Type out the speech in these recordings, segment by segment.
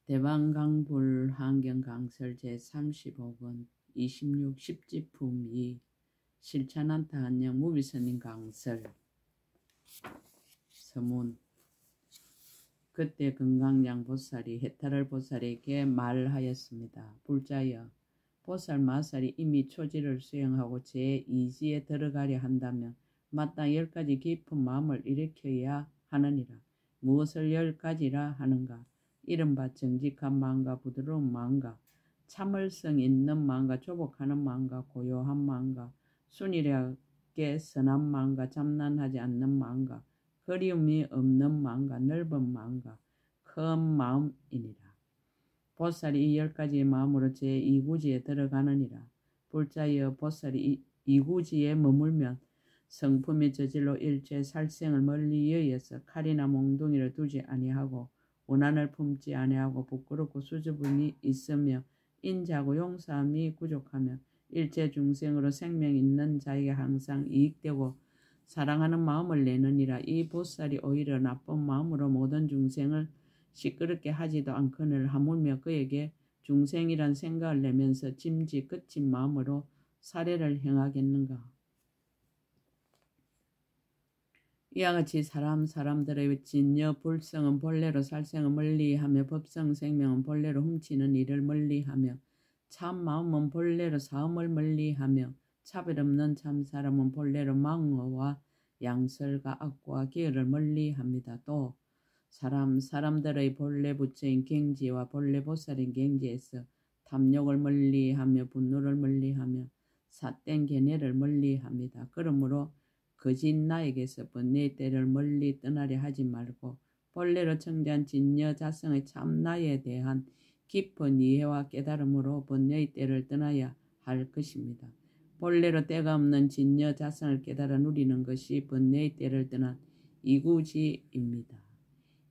대방강불 환경강설 제35권 26 10지품 2 실천한타 한영 무비선인 강설. 서문. 그때 금강양 보살이 해탈을 보살에게 말하였습니다. 불자여, 보살 마살이 이미 초지를 수행하고 제2지에 들어가려 한다면 마땅 10가지 깊은 마음을 일으켜야 하느니라. 무엇을 10가지라 하는가? 이른바 정직한 마음과 부드러운 마음과 참을성 있는 마음과 조복하는 마음과 고요한 마음과 순일하게 선한 마음과 잠난하지 않는 마음과 그리움이 없는 마음과 넓은 마음과 큰 마음이니라. 보살이 이 10가지의 마음으로 제2구지에 들어가느니라. 불자여, 보살이 이 구지에 머물면 성품이 저질로 일체 살생을 멀리 여의어서 칼이나 몽둥이를 두지 아니하고 원한을 품지 아니하고 부끄럽고 수줍음이 있으며 인자하고 용서함이 부족하며 일체 중생으로 생명 있는 자에게 항상 이익되고 사랑하는 마음을 내느니라. 이 보살이 오히려 나쁜 마음으로 모든 중생을 시끄럽게 하지도 않거늘 하물며 그에게 중생이란 생각을 내면서 짐짓 거친 마음으로 살해를 행하겠는가? 이와 같이 사람들의 진여 불성은 본래로 살생을 멀리하며 법성 생명은 본래로 훔치는 일을 멀리하며 참 마음은 본래로 사음을 멀리하며 차별 없는 참 사람은 본래로 망어와 양설과 악과 기어를 멀리합니다. 또 사람들의 본래 부처인 경지와 본래 보살인 경지에서 탐욕을 멀리하며 분노를 멀리하며 삿된 견해를 멀리합니다. 그러므로 거짓 나에게서 번뇌의 때를 멀리 떠나려 하지 말고 본래로 청자한 진여 자성의 참 나에 대한 깊은 이해와 깨달음으로 번뇌의 때를 떠나야 할 것입니다. 본래로 때가 없는 진여 자성을 깨달아 누리는 것이 번뇌의 때를 떠난 이구지입니다.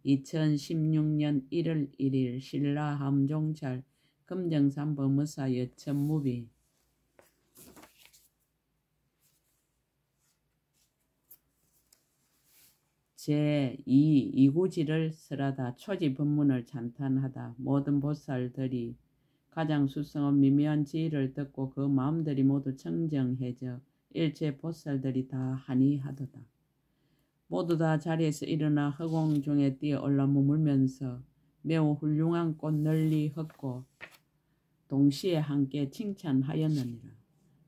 2016년 1월 1일 신라 함종찰 금정산 범의사 여천무비. 제2이구지를 설하다. 초지 법문을 찬탄하다. 모든 보살들이 가장 수성한 미묘한 지혜를 듣고 그 마음들이 모두 청정해져 일체 보살들이 다 한이하도다. 모두 다 자리에서 일어나 허공 중에 뛰어 올라 머물면서 매우 훌륭한 꽃 널리 헛고 동시에 함께 칭찬하였느니라.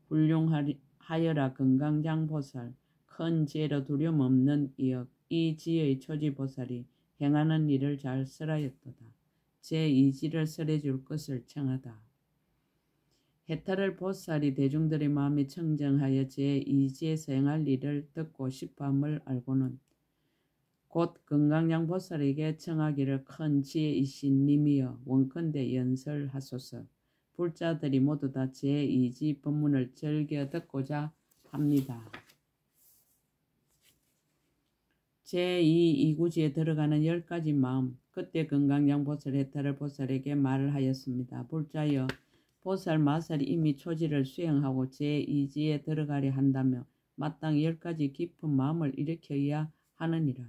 훌륭하여라 금강장 보살, 큰 지혜로 두려움 없는 이역, 이 지혜의 초지보살이 행하는 일을 잘 설하였도다. 제2지를 설해줄 것을 청하다. 해탈을 보살이 대중들의 마음이 청정하여 제2지에서 행할 일을 듣고 싶어함을 알고는 곧 금강양 보살에게 청하기를 큰 지혜이신 님이여 원컨대 연설하소서. 불자들이 모두 다 제2지 법문을 즐겨 듣고자 합니다. 제2이구지에 들어가는 10가지 마음. 그때 금강양 보살 해탈을 보살에게 말을 하였습니다. 불자여, 보살 마살이 이미 초지를 수행하고 제2지에 들어가려 한다며 마땅 10가지 깊은 마음을 일으켜야 하느니라.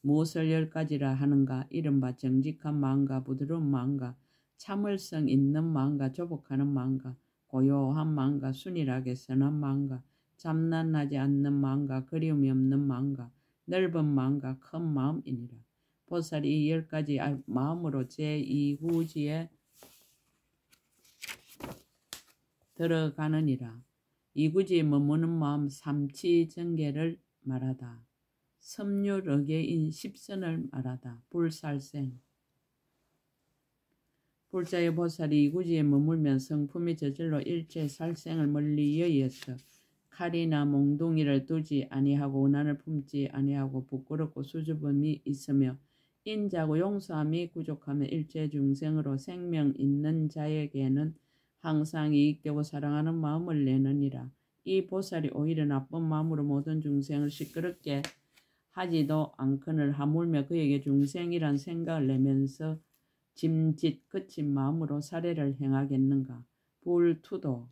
무엇을 10가지라 하는가? 이른바 정직한 마음과 부드러운 마음과 참을성 있는 마음과 조복하는 마음과 고요한 마음과 순일하게 선한 마음과 잠난하지 않는 마음과 그리움이 없는 마음과 넓은 마음과 큰 마음이니라. 보살이 이 10가지 마음으로 제2구지에 들어가느니라. 이구지에 머무는 마음 삼치정계를 말하다. 섬유력계인 10선을 말하다. 불살생. 불자의 보살이 이구지에 머물면 성품이 저절로 일체 살생을 멀리 여의어서 칼이나 몽둥이를 두지 아니하고 원한을 품지 아니하고 부끄럽고 수줍음이 있으며 인자하고 용서함이 부족하며 일체 중생으로 생명 있는 자에게는 항상 이익되고 사랑하는 마음을 내느니라. 이 보살이 오히려 나쁜 마음으로 모든 중생을 시끄럽게 하지도 않거늘 하물며 그에게 중생이란 생각을 내면서 짐짓 거친 마음으로 살해를 행하겠는가? 불투도.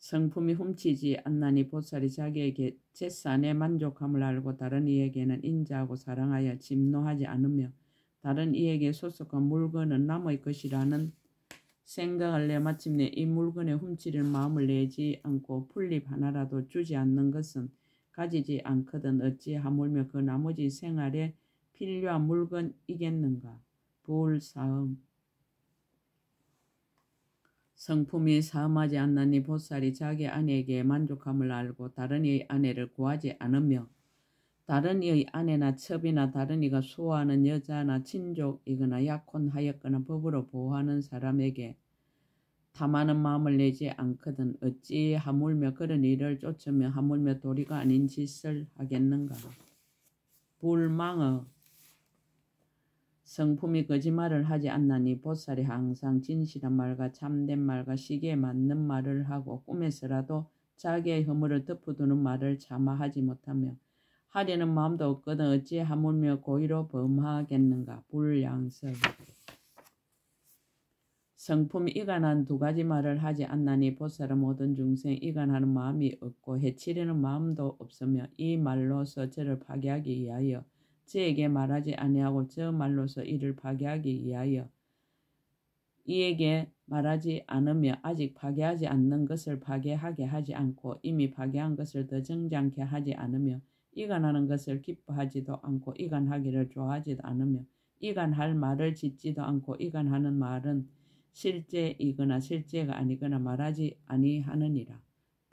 성품이 훔치지 않나니 보살이 자기에게 재산에 만족함을 알고 다른 이에게는 인자하고 사랑하여 침노하지 않으며 다른 이에게 소속한 물건은 남의 것이라는 생각을 내 마침내 이 물건에 훔치려는 마음을 내지 않고 풀립 하나라도 주지 않는 것은 가지지 않거든 어찌 하물며 그 나머지 생활에 필요한 물건이겠는가. 불사음. 성품이 사음하지 않나니 보살이 자기 아내에게 만족함을 알고 다른 이의 아내를 구하지 않으며 다른 이의 아내나 첩이나 다른 이가 수호하는 여자나 친족이거나 약혼하였거나 법으로 보호하는 사람에게 탐하는 마음을 내지 않거든 어찌 하물며 그런 일을 쫓으며 하물며 도리가 아닌 짓을 하겠는가. 불망어. 성품이 거짓말을 하지 않나니 보살이 항상 진실한 말과 참된 말과 시기에 맞는 말을 하고 꿈에서라도 자기의 허물을 덮어두는 말을 자마하지 못하며 하려는 마음도 없거든 어찌 하물며 고의로 범하겠는가. 불양설. 성품이 이간한 두 가지 말을 하지 않나니 보살은 모든 중생 이간하는 마음이 없고 해치려는 마음도 없으며 이 말로서 저를 파괴하기 위하여 저에게 말하지 아니하고 저 말로서 이를 파괴하기 위하여 이에게 말하지 않으며 아직 파괴하지 않는 것을 파괴하게 하지 않고 이미 파괴한 것을 더 정장케 하지 않으며 이간하는 것을 기뻐하지도 않고 이간하기를 좋아하지도 않으며 이간할 말을 짓지도 않고 이간하는 말은 실제이거나 실제가 아니거나 말하지 아니하느니라.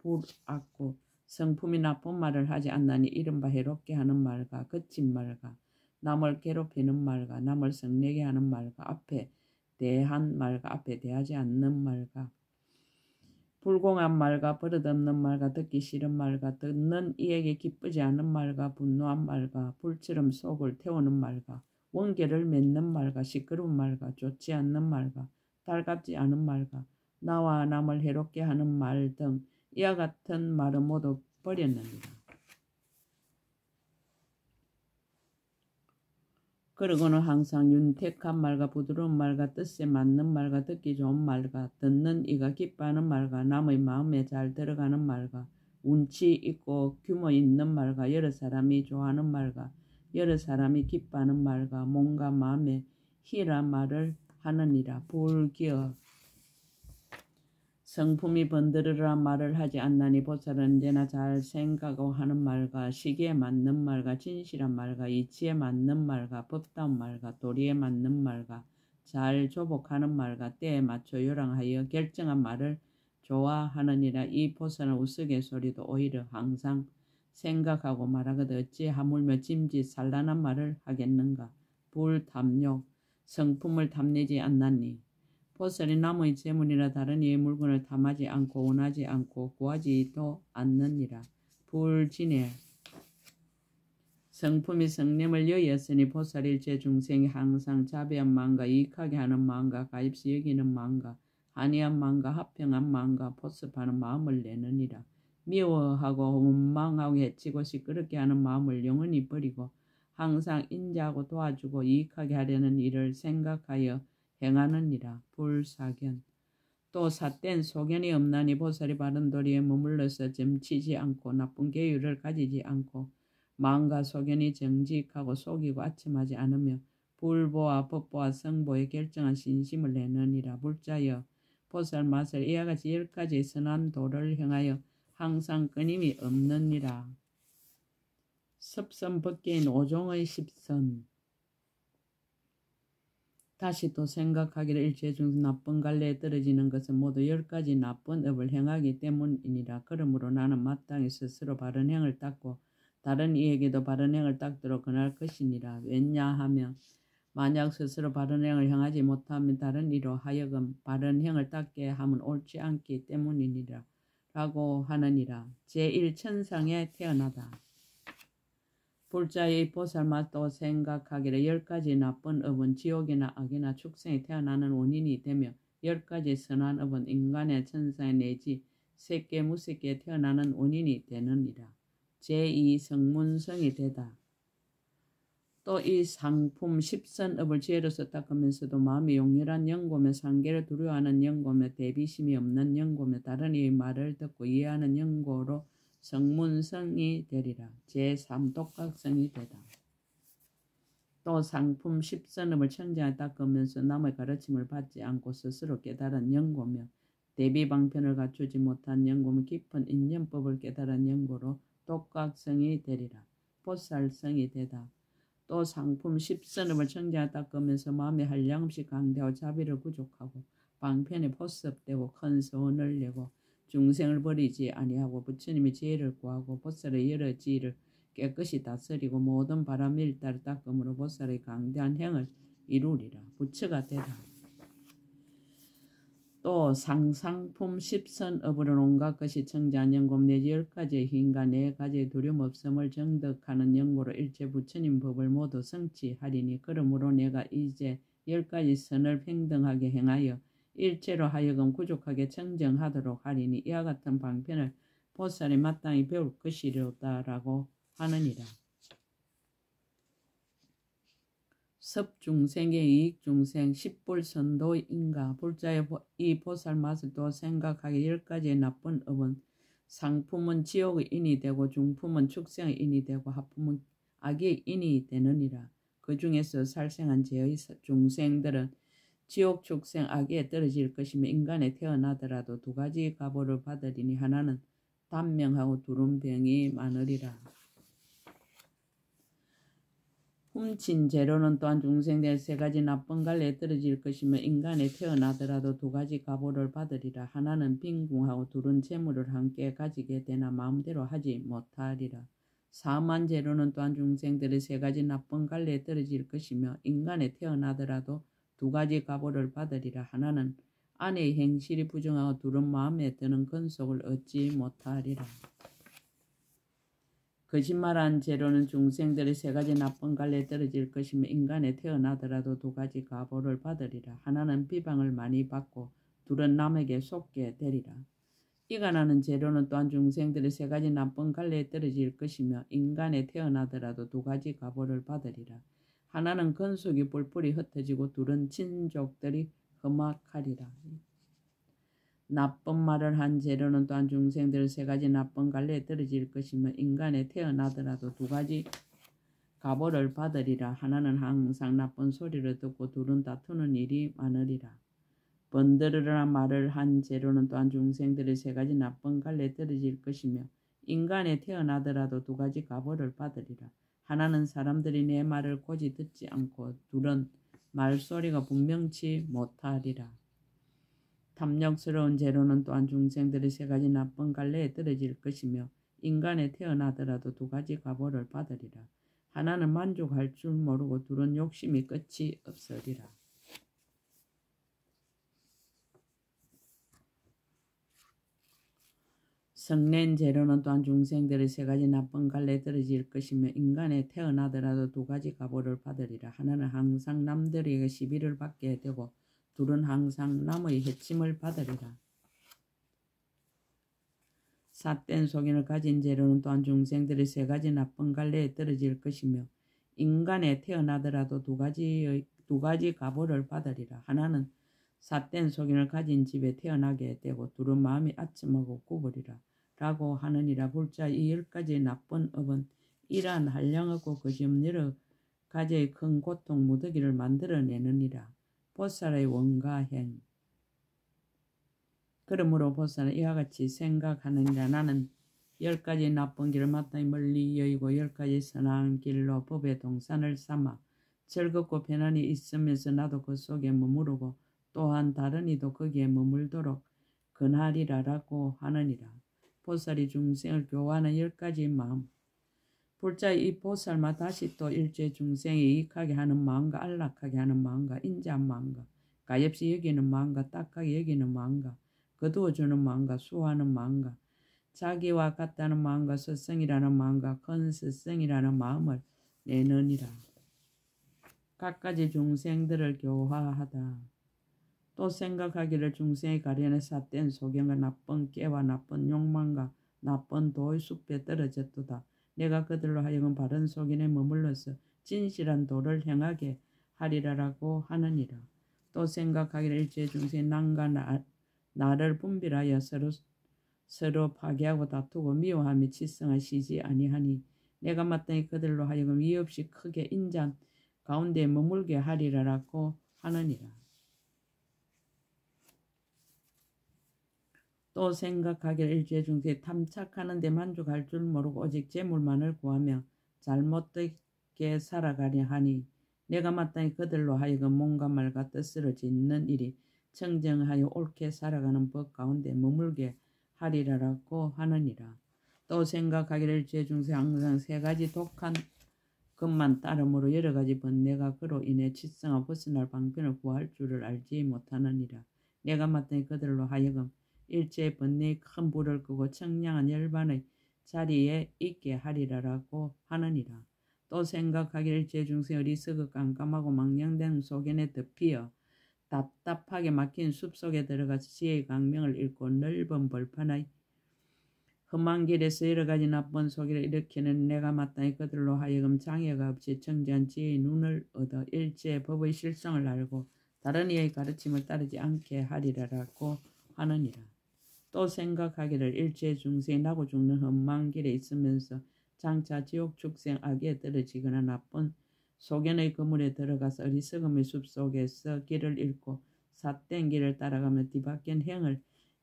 불악고. 성품이 나쁜 말을 하지 않나니 이른바 해롭게 하는 말과 거친 말과 남을 괴롭히는 말과 남을 성내게 하는 말과 앞에 대한 말과 앞에 대하지 않는 말과 불공한 말과 버릇없는 말과 듣기 싫은 말과 듣는 이에게 기쁘지 않은 말과 분노한 말과 불처럼 속을 태우는 말과 원계를 맺는 말과 시끄러운 말과 좋지 않는 말과 달갑지 않은 말과 나와 남을 해롭게 하는 말 등 이와 같은 말은 모두 버렸느니라. 그러고는 항상 윤택한 말과 부드러운 말과 뜻에 맞는 말과 듣기 좋은 말과 듣는 이가 기뻐하는 말과 남의 마음에 잘 들어가는 말과 운치 있고 규모 있는 말과 여러 사람이 좋아하는 말과 여러 사람이 기뻐하는 말과 몸과 마음에 희란 말을 하느니라. 불기어. 성품이 번드르르한 말을 하지 않나니 보살은 언제나 잘 생각하고 하는 말과 시기에 맞는 말과 진실한 말과 이치에 맞는 말과 법다운 말과 도리에 맞는 말과 잘 조복하는 말과 때에 맞춰 요랑하여 결정한 말을 좋아하느니라. 이 보살은 우스갯소리도 오히려 항상 생각하고 말하거든 어찌 하물며 짐짓 산란한 말을 하겠는가. 불탐욕. 성품을 탐내지 않나니 보살이 남의 재물이나 다른 이의 물건을 탐하지 않고 원하지 않고 구하지도 않느니라. 불진해. 성품이 성냄을 여의었으니 보살이 일체 중생이 항상 자비한 마음과 이익하게 하는 마음과 가입시 여기는 마음과 한이한 마음과 합평한 마음과 보습하는 마음을 내느니라. 미워하고 원망하고 해치고 시끄럽게 하는 마음을 영원히 버리고 항상 인자하고 도와주고 이익하게 하려는 일을 생각하여 행하느니라. 불사견. 또 삿된 소견이 없나니 보살이 바른 도리에 머물러서 점치지 않고 나쁜 계율을 가지지 않고 마음과 소견이 정직하고 속이고 아첨하지 않으며 불보와 법보와 성보에 결정한 신심을 내느니라. 불자여. 보살 마살 이와 같이 10가지 선한 도를 행하여 항상 끊임이 없느니라. 섭선 법계인 5종의 10선. 다시 또 생각하기를 일체 중 나쁜 갈래에 떨어지는 것은 모두 10가지 나쁜 업을 행하기 때문이니라. 그러므로 나는 마땅히 스스로 바른 행을 닦고 다른 이에게도 바른 행을 닦도록 권할 것이니라. 왜냐하면 만약 스스로 바른 행을 행하지 못하면 다른 이로 하여금 바른 행을 닦게 하면 옳지 않기 때문이니라. 라고 하느니라. 제1천상에 태어나다. 불자의 보살마도 생각하기를 10가지 나쁜 업은 지옥이나 악이나 축생에 태어나는 원인이 되며 10가지 선한 업은 인간의 천사에 내지 새끼 무새끼에 태어나는 원인이 되느니라. 제2성문성이 되다. 또 이 상품 10선업을 지혜로서 닦으면서도 마음이 용렬한 영고며 상계를 두려워하는 영고며 대비심이 없는 영고며 다른 이의 말을 듣고 이해하는 영고로 성문성이 되리라. 제3독각성이 되다. 또 상품 10선업을 청정에 닦으면서 남의 가르침을 받지 않고 스스로 깨달은 연고며 대비방편을 갖추지 못한 연고는 깊은 인연법을 깨달은 연고로 독각성이 되리라. 보살성이 되다. 또 상품 10선업을 청정에 닦으면서 마음의 한량없이 강대하고 자비를 구족하고 방편에 포섭되고 큰 소원을 내고 중생을 버리지 아니하고 부처님의 지혜를 구하고 보살의 여러 지혜를 깨끗이 다스리고 모든 바람 일달을 닦음으로 보살의 강대한 행을 이루리라. 부처가 되라. 또 상상품 10선업으로 온갖 것이 청자한 연고ም 내지 10가지의 힘과 4가지의 두려움 없음을 정득하는 연고로 일체 부처님 법을 모두 성취하리니 그러므로 내가 이제 10가지 선을 평등하게 행하여 일체로 하여금 구족하게 청정하도록 하리니 이와 같은 방편을 보살이 마땅히 배울 것이로다라고 하느니라. 섭중생의 이익중생 10불선도인가 불자의 이 보살 맛을 또 생각하기 10가지의 나쁜 업은 상품은 지옥의 인이 되고 중품은 축생의 인이 되고 하품은 악의 인이 되느니라. 그 중에서 살생한 죄의 중생들은 지옥 축생 악에 떨어질 것이며 인간에 태어나더라도 2가지 가보를 받으리니 하나는 단명하고 둘은 병이 많으리라. 훔친 재료는 또한 중생된 3가지 나쁜 갈래에 떨어질 것이며 인간에 태어나더라도 2가지 가보를 받으리라. 하나는 빈궁하고 둘은 재물을 함께 가지게 되나 마음대로 하지 못하리라. 사만 재료는 또한 중생들의 3가지 나쁜 갈래에 떨어질 것이며 인간에 태어나더라도 2가지 가보를 받으리라. 하나는 아내의 행실이 부정하고 둘은 마음에 드는 근속을 얻지 못하리라. 거짓말한 재료는 중생들의 3가지 나쁜 갈래에 떨어질 것이며 인간에 태어나더라도 2가지 가보를 받으리라. 하나는 비방을 많이 받고 둘은 남에게 속게 되리라. 이간하는 재료는 또한 중생들의 3가지 나쁜 갈래에 떨어질 것이며 인간에 태어나더라도 2가지 가보를 받으리라. 하나는 근속이 뿔뿔이 흩어지고 둘은 친족들이 험악하리라. 나쁜 말을 한 재료는 또한 중생들 3가지 나쁜 갈래에 떨어질 것이며 인간에 태어나더라도 2가지 가보를 받으리라. 하나는 항상 나쁜 소리를 듣고 둘은 다투는 일이 많으리라. 번드르르한 말을 한 재료는 또한 중생들의 3가지 나쁜 갈래에 떨어질 것이며 인간에 태어나더라도 2가지 가보를 받으리라. 하나는 사람들이 내 말을 고지 듣지 않고 둘은 말소리가 분명치 못하리라. 탐욕스러운 재료는 또한 중생들의 3가지 나쁜 갈래에 떨어질 것이며 인간에 태어나더라도 2가지 가보를 받으리라. 하나는 만족할 줄 모르고 둘은 욕심이 끝이 없으리라. 성낸 재료는 또한 중생들의 3가지 나쁜 갈래에 떨어질 것이며 인간에 태어나더라도 2가지 가보를 받으리라. 하나는 항상 남들에게 시비를 받게 되고 둘은 항상 남의 해침을 받으리라. 삿된 속인을 가진 재료는 또한 중생들의 3가지 나쁜 갈래에 떨어질 것이며 인간에 태어나더라도 2가지 가보를 받으리라. 하나는 삿된 속인을 가진 집에 태어나게 되고 둘은 마음이 아첨하고 구부리라. 라고 하느니라. 불자 이 10가지의 나쁜 업은 이러한 한량없고 거지없는 여러 가지의 큰 고통 무더기를 만들어내느니라. 보살의 원가행. 그러므로 보살은 이와 같이 생각하느니라. 나는 10가지 나쁜 길을 마땅히 멀리 여의고 10가지 선한 길로 법의 동산을 삼아 즐겁고 편안히 있으면서 나도 그 속에 머무르고 또한 다른 이도 거기에 머물도록 권하리라라고 하느니라. 보살이 중생을 교화하는 10가지 마음. 불자의 이 보살마 다시 또 일체 중생에 이익하게 하는 마음과 안락하게 하는 마음과 인자한 마음과 가엾이 여기는 마음과 딱하게 여기는 마음과 거두어주는 마음과 수호하는 마음과 자기와 같다는 마음과 스승이라는 마음과 큰 스승이라는 마음을 내느니라. 각가지 중생들을 교화하다. 또 생각하기를 중생의 가련에 삿된 소경과 나쁜 깨와 나쁜 욕망과 나쁜 도의 숲에 떨어졌도다. 내가 그들로 하여금 바른 속인에 머물러서 진실한 도를 행하게 하리라라고 하느니라. 또 생각하기를 일체 중생의 남과 나를 분별하여 서로 파괴하고 다투고 미워하며 치성하시지 아니하니 내가 마땅히 그들로 하여금 이의 없이 크게 인자한 가운데 머물게 하리라라고 하느니라. 또 생각하기를 일제 중세 탐착하는 데 만족할 줄 모르고 오직 재물만을 구하며 잘못되게 살아가려 하니 내가 마땅히 그들로 하여금 몸과 말과 뜻으로 짓는 일이 청정하여 옳게 살아가는 법 가운데 머물게 하리라라고 하느니라. 또 생각하기를 일제 중세 항상 세 가지 독한 것만 따름으로 여러 가지 번뇌가 그로 인해 치성하고 벗어날 방편을 구할 줄을 알지 못하느니라. 내가 마땅히 그들로 하여금 일체의 번뇌의 큰 불을 끄고 청량한 열반의 자리에 있게 하리라라고 하느니라. 또 생각하기를 일체 중세 어리석어 깜깜하고 망령된 소견에 덮여 답답하게 막힌 숲속에 들어가서 지혜의 강명을 잃고 넓은 벌판의 험한 길에서 여러 가지 나쁜 소리를 일으키는 내가 마땅히 그들로 하여금 장애가 없이 청정한 지혜의 눈을 얻어 일체의 법의 실성을 알고 다른 이의 가르침을 따르지 않게 하리라라고 하느니라. 또 생각하기를 일체 중생이 나고 죽는 험한 길에 있으면서 장차 지옥 축생 악에 떨어지거나 나쁜 소견의 그물에 들어가서 어리석음의 숲속에서 길을 잃고 삿된 길을 따라가며 뒤바뀐 행을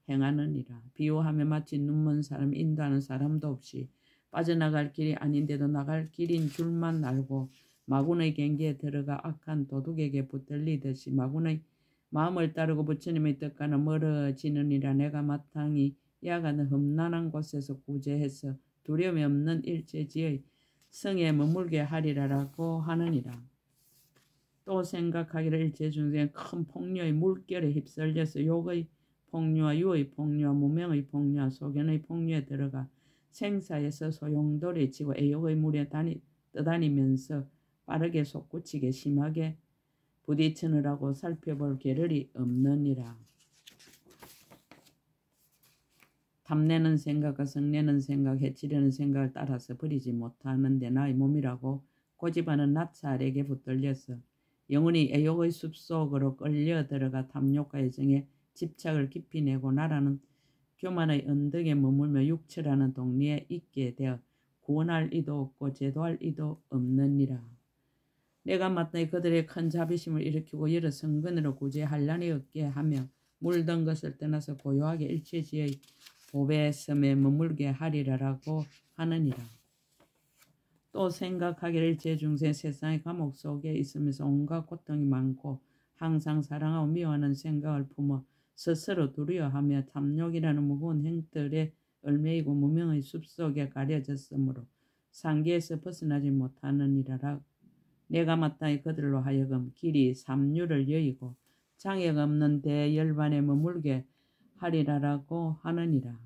행하느니라. 비유하며 마치 눈먼 사람 인도하는 사람도 없이 빠져나갈 길이 아닌데도 나갈 길인 줄만 알고 마군의 경계에 들어가 악한 도둑에게 붙들리듯이 마군의 마음을 따르고 부처님의 뜻과는 멀어지느니라. 내가 마땅히 이와 같은 험난한 곳에서 구제해서 두려움이 없는 일체지의 성에 머물게 하리라라고 하느니라. 또 생각하기를 일체 중생은 큰 폭류의 물결에 휩쓸려서 욕의 폭류와 유의 폭류와 무명의 폭류와 소견의 폭류에 들어가 생사에서 소용돌이 치고 애욕의 물에 떠다니면서 빠르게 솟구치게 심하게 부딪히느라고 살펴볼 겨를이 없느니라. 탐내는 생각과 성내는 생각, 해치려는 생각을 따라서 버리지 못하는데 나의 몸이라고 고집하는 나찰에게 붙들려서 영혼이 애욕의 숲속으로 끌려 들어가 탐욕과 애정에 집착을 깊이 내고 나라는 교만의 언덕에 머물며 육체라는 동리에 있게 되어 구원할 이도 없고 제도할 이도 없느니라. 내가 마땅히 그들의 큰 자비심을 일으키고 여러 성근으로 구제 한란이 없게 하며 물던 것을 떠나서 고요하게 일체지의 보배 섬에 머물게 하리라라고 하느니라. 또 생각하기를 일체 중생 세상의 감옥 속에 있으면서 온갖 고통이 많고 항상 사랑하고 미워하는 생각을 품어 스스로 두려워하며 탐욕이라는 무거운 행들에 얽매이고 무명의 숲속에 가려졌으므로 상계에서 벗어나지 못하느니라. 내가 마땅히 그들로 하여금 길이 삼류를 여의고 장애가 없는 대열반에 머물게 하리라라고 하느니라.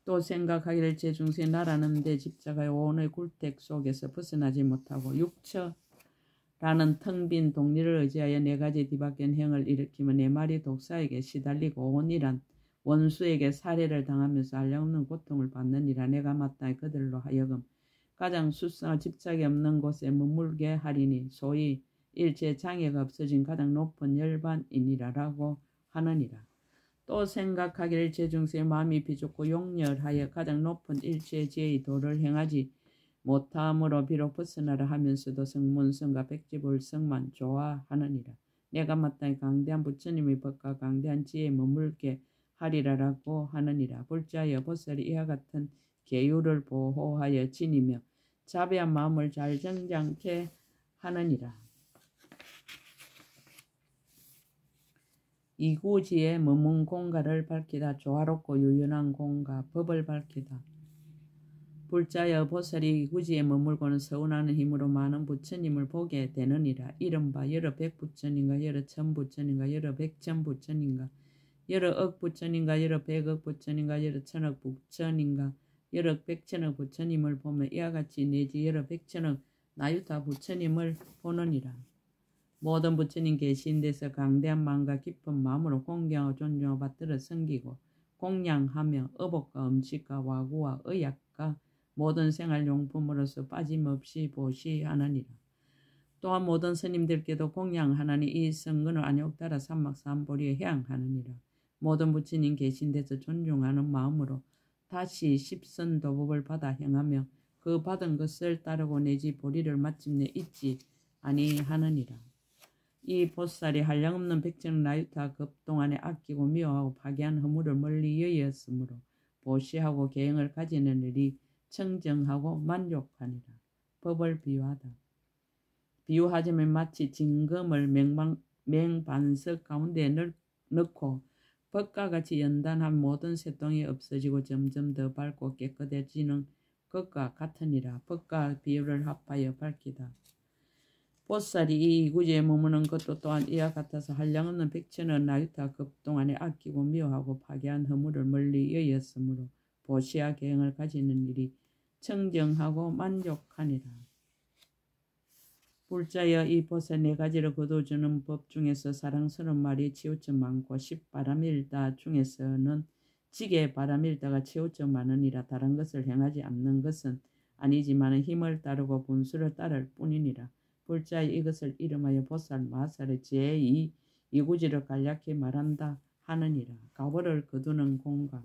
또 생각하기를 제 중세 나라는 데 집착하여 오온의 굴택 속에서 벗어나지 못하고 육처라는 텅 빈 동리를 의지하여 네 가지 뒤바뀐 행을 일으키며 네 마리 독사에게 시달리고 오온이란 원수에게 살해를 당하면서 한량없는 고통을 받느니라. 내가 마땅히 그들로 하여금 가장 수상한 집착이 없는 곳에 머물게 하리니 소위 일체 장애가 없어진 가장 높은 열반이니라라고 하느니라. 또 생각하기를 일체 중생의 마음이 비좁고 용렬하여 가장 높은 일체 지혜의 도를 행하지 못함으로 비록 벗어나라 하면서도 성문성과 백지불성만 좋아하느니라. 내가 마땅히 강대한 부처님의 법과 강대한 지혜에 머물게 하리라라고 하느니라. 불자여 보살이 이와 같은 계율을 보호하여 지니며 자비한 마음을 잘 정장케 하느니라. 이구지에 머문 공가를 밝히다. 조화롭고 유연한 공가 법을 밝히다. 불자여 보살이 이구지에 머물고는 서운하는 힘으로 많은 부처님을 보게 되느니라. 이른바 여러 백부처님과 여러 천부처님과 여러 백천부처님과 여러 억부처님과 여러 백억 부처님과 여러 천억 부처님과 여러 백천억 부처님을 보며 이와 같이 내지 여러 백천억 나유타 부처님을 보느니라. 모든 부처님 계신 데서 강대한 마음과 깊은 마음으로 공경하고 존중하고 받들어 섬기고 공양하며 어복과 음식과 와구와 의약과 모든 생활용품으로서 빠짐없이 보시하느니라. 또한 모든 스님들께도 공양하나니 이 성근을 안욕 따라 삼막삼보리에 향하느니라. 모든 부처님 계신 데서 존중하는 마음으로 다시 십선도법을 받아 행하며 그 받은 것을 따르고 내지 보리를 마침내 잊지 아니하느니라. 이 보살이 한량없는 백전을 나유타 급동안에 아끼고 미워하고 파괴한 허물을 멀리 여의었으므로 보시하고 계행을 가지는 일이 청정하고 만족하니라. 법을 비유하다. 비유하자면 마치 진금을 맹반석 가운데 넣고 법과 같이 연단한 모든 쇠똥이 없어지고 점점 더 밝고 깨끗해지는 것과 같으니라. 법과 비유를 합하여 밝히다. 보살이 이 이구지에 머무는 것도 또한 이와 같아서 한량없는 백천은 나유타 급동안에 아끼고 미워하고 파괴한 허물을 멀리 여의었으므로 보시와 계행을 가지는 일이 청정하고 만족하니라. 불자여 이 보살 네 가지를 거둬주는 법 중에서 사랑스러운 말이 치우쳐 많고 십바람일다 중에서는 지게 바람일다가 치우쳐 많으니라. 다른 것을 행하지 않는 것은 아니지만 힘을 따르고 분수를 따를 뿐이니라. 불자여 이것을 이름하여 보살 마살의 제2 이구지를 간략히 말한다 하느니라. 가보를 거두는 공간.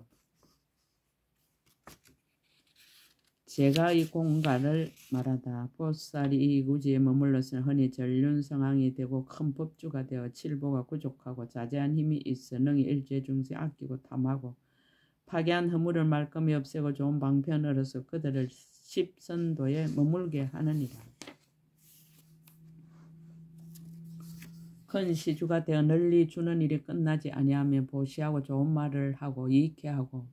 제가 이 공간을 말하다. 보살이 이 이구지에 머물러서는 흔히 전륜성왕이 되고 큰 법주가 되어 칠보가 부족하고 자제한 힘이 있어 능히 일체중생 아끼고 탐하고 파괴한 허물을 말끔히 없애고 좋은 방편으로서 그들을 십선도에 머물게 하느니라. 큰 시주가 되어 널리 주는 일이 끝나지 아니하며 보시하고 좋은 말을 하고 이익해 하고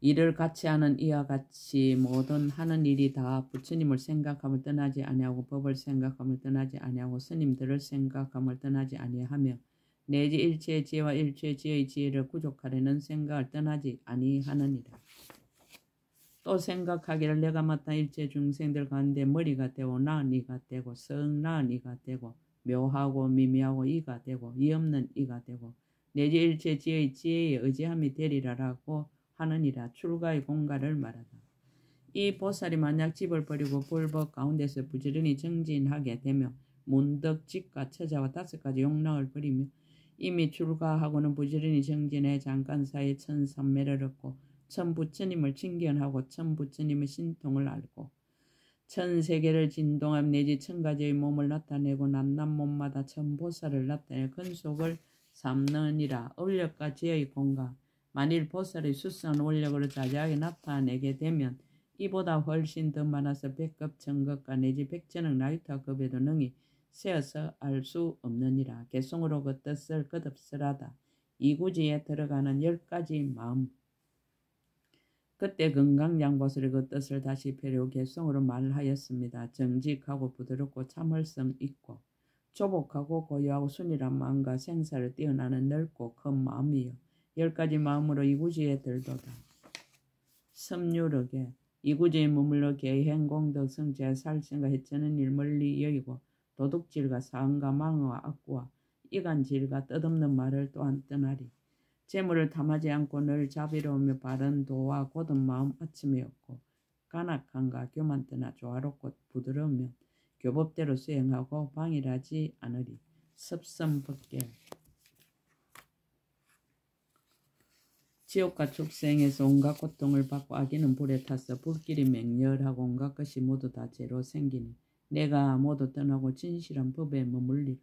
이를 같이 하는 이와 같이 모든 하는 일이 다 부처님을 생각함을 떠나지 아니하고 법을 생각함을 떠나지 아니하고 스님들을 생각함을 떠나지 아니하며 내지 일체의 지혜와 일체의 지혜의 지혜를 구족하려는 생각을 떠나지 아니하느니라. 또 생각하기를 내가 맡아 일체 중생들 가운데 머리가 되고 나은 이가 되고 썩 나은 이가 되고 묘하고 미미하고 이가 되고 이 없는 이가 되고 내지 일체 지혜의 지혜에 의지함이 되리라라고 하느니라. 출가의 공가를 말하다. 이 보살이 만약 집을 버리고 불법 가운데서 부지런히 정진하게 되며 문덕, 직과, 처자와 5가지 욕락을 버리며 이미 출가하고는 부지런히 정진해 잠깐 사이에 천삼매를 얻고 천부처님을 칭견하고 천부처님의 신통을 알고 천세계를 진동함 내지 천가지의 몸을 나타내고 낱낱 몸마다 천보살을 나타내 근속을 삼느니라. 원력과 지혜의 공가. 만일 보살의 수선 원력으로 자세하게 나타내게 되면 이보다 훨씬 더 많아서 백급 천급과 내지 백천억 나유타급에도 능히 세어서 알 수 없느니라. 개성으로 그 뜻을 끝없으라다. 이구지에 들어가는 10가지 마음. 그때 건강장보살이 그 뜻을 다시 펴려 개성으로 말하였습니다. 정직하고 부드럽고 참을성 있고 조복하고 고요하고 순일한 마음과 생사를 뛰어나는 넓고 큰 마음이요 10가지 마음으로 이구지에 들도다. 섬유력에 이구지에 머물러 계행 공덕 성취에 살생과 해치는 일 멀리 여기고 도둑질과 사언과 망어와 악구와 이간질과 뜻없는 말을 또한 떠나리. 재물을 탐하지 않고 늘 자비로우며 바른 도와 곧은 마음 아침에 없고 간악함과 교만 떠나 조화롭고 부드러우며 교법대로 수행하고 방일하지 않으리. 섭선법계 지옥과 축생에서 온갖 고통을 받고 악인은 불에 타서 불길이 맹렬하고 온갖 것이 모두 다 죄로 생기니 내가 모두 떠나고 진실한 법에 머물리라.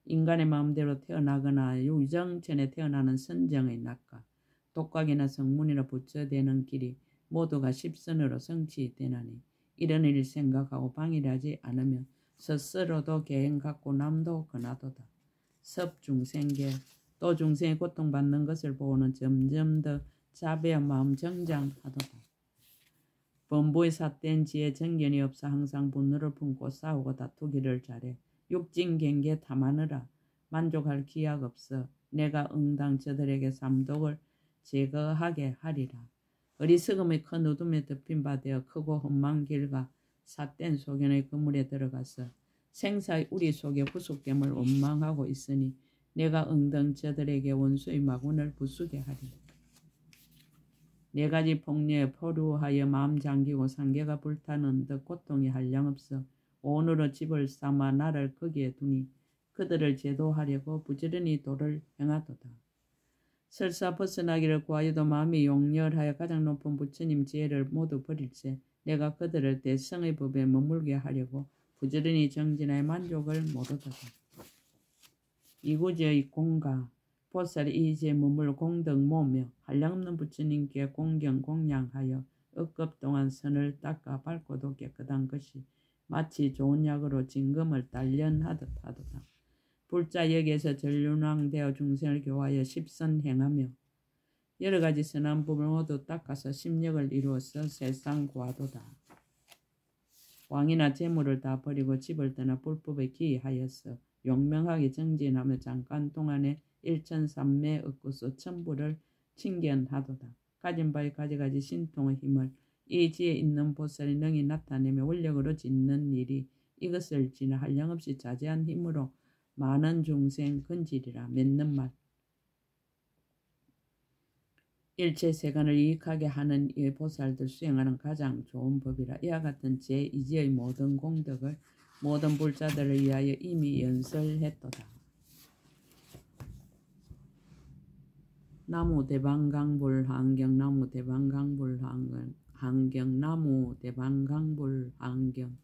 인간의 마음대로 태어나거나 유정천에 태어나는 선정의 낙과 독각이나 성문이나 부처되는 길이 모두가 십선으로 성취되나니 이런 일을 생각하고 방일하지 않으면 스스로도 계행 갖고 남도 거나도다. 섭중생계 또 중생이 고통받는 것을 보고는 점점 더 자비한 마음 정장하도다. 범부의 삿된 지혜 정견이 없어 항상 분노를 품고 싸우고 다투기를 잘해 육진경계 탐하느라 만족할 기약 없어 내가 응당 저들에게 삼독을 제거하게 하리라. 어리석음의 큰 어둠에 덮인 바 되어 크고 험한 길과 삿된 소견의 그물에 들어가서 생사의 우리 속에 후속됨을 원망하고 있으니 내가 응당 저들에게 원수의 마군을 부수게 하리라. 4가지 폭녀에 포루하여 마음 잠기고 상계가 불타는 듯 고통이 한량없어 오늘의 집을 삼아 나를 거기에 두니 그들을 제도하려고 부지런히 도를 행하도다. 설사 벗어나기를 구하여도 마음이 용렬하여 가장 높은 부처님 지혜를 모두 버릴세 내가 그들을 대성의 법에 머물게 하려고 부지런히 정진하여 만족을 모르도다. 이구지의 공가 보살이 이지에 머물러 공덕 모며 한량없는 부처님께 공경 공양하여 억겁 동안 선을 닦아 밟고도 깨끗한 것이 마치 좋은 약으로 진금을 단련하듯 하도다. 불자역에서 전륜왕되어 중생을 교화하여 십선 행하며 여러 가지 선한 법을 모두 닦아서 심력을 이루어서 세상 구하도다. 왕이나 재물을 다 버리고 집을 떠나 불법에 기하여서 용명하게 정진하며 잠깐 동안에 일천삼매 얻고서 천부를 칭견하도다. 가진 바에 가지가지 신통의 힘을 이 지에 있는 보살이 능히 나타내며 원력으로 짓는 일이 이것을 지나 한량없이 자제한 힘으로 많은 중생 건지리라. 맺는 말. 일체 세간을 이익하게 하는 이 보살들 수행하는 가장 좋은 법이라. 이와 같은 제2지의 모든 공덕을 모든 불자들을 위하여 이미 연설했도다. 나무 대방강불 한경 나무 대방강불 한경 나무 대방강불 한경